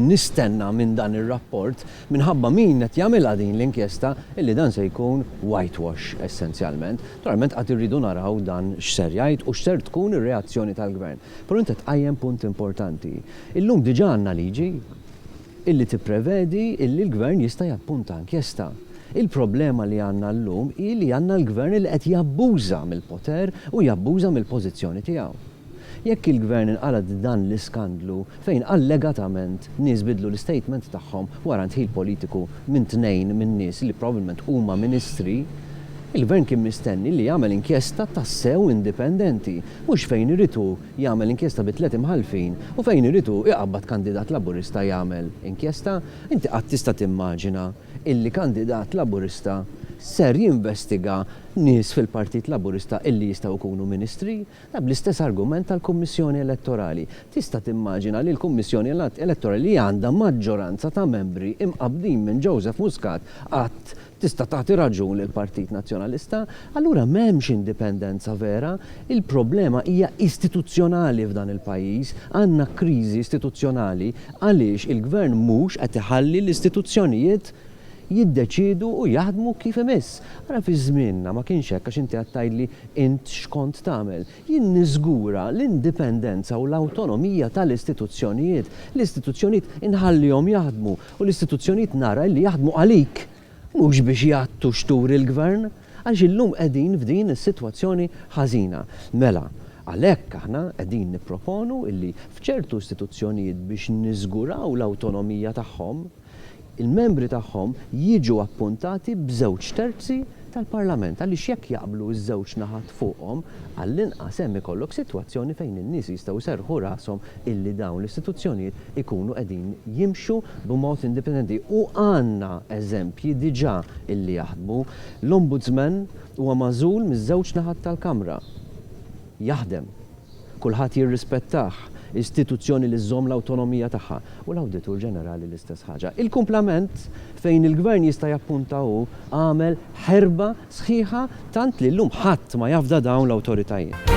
Nistenna minn dan ir-rapport minħabba min qed jagħmilha din l-inkjesta illi dan se jkun whitewash essenzjalment. Naturalment qatt irridu naraw dan x'ser jgħid u x'ser tkun ir-reazzjoni tal-Gvern. Però inti tqajjem punt importanti. Illum diġà għandna liġi illi tipprevedi illi l-Gvern jista' jappunta inkjesta. Il-problema li għandna llum hi li għandna l-Gvern li qed jabbuża mill-poter u jabbuża mill-pożizzjoni tiegħu. Jekk il-Gvern inqalad dan l-iskandlu fejn allegatament nies bidlu l-istatement tagħhom wara ntħil politiku minn tnejn minn nies li probabbilment huma ministri, il-Gvern kien mistenni li jagħmel inkjesta tassew indipendenti, mhux fejn iridu jagħmel inkjesta bi tliet imħalfin u fejn iridu iqabbad kandidat Laburista jagħmel inkjesta. Inti qatt tista' timmaġina illi kandidat Laburista ser jinvestiga nies fil-Partit Laburista illi jistgħu jkunu ministri? Bl-istess argument tal-Kummissjoni Elettorali. Tista' timmaġina li l-Kummissjoni Elettorali għandha maġġoranza ta' membri imqabdin minn Joseph Muscat qatt tista' tagħti raġun lill Partit Nazzjonalista? Allura m'hemmx indipendenza vera, il-problema hija istituzzjonali f'dan il-pajjiż, għandna kriżi istituzzjonali għaliex il-Gvern mhux qed iħalli l-istituzzjonijiet jiddeċidu u jaħdmu kif imiss. Ara fi żmienna ma kienx hekk għax inti qed tgħidli int x'kont tagħmel. Jien niżgura l-indipendenza u l-awtonomija tal-istituzzjonijiet. L-istituzzjonijiet inħallihom jaħdmu u l-istituzzjonijiet nara li jaħdmu għalik mhux biex jagħtu xtur il-Gvern għax illum qegħdin f'din is-sitwazzjoni ħażina. Mela, għalhekk aħna qegħdin nipproponu illi f'ċertu istituzzjonijiet biex niżguraw l-awtonomija tagħhom il-membri tagħhom jiġu appuntati b'żewġ terzi tal-Parlament għaliex jekk jaqblu ż-żewġ naħat fuqhom għall-inqas hemm ikollok sitwazzjoni fejn in-nies jistgħu jserħu rashom illi dawn l-istituzzjonijiet ikunu qegħdin jimxu b'mod indipendenti. U għandna eżempji diġà illi jaħdmu. L-Ombudsman huwa magħżul miż-żewġ naħat tal-Kamra. Jaħdem. Kulħadd jirrispettah. Istituzzjoni li żżomm l-awtonomija tagħha u l-Awditur Ġenerali l-istess ħaġa. Il-kumplament fejn il-Gvern jista' jappunta hu għamel ħerba sħiħa tant li llum ħadd ma jafda dawn l-awtoritajiet.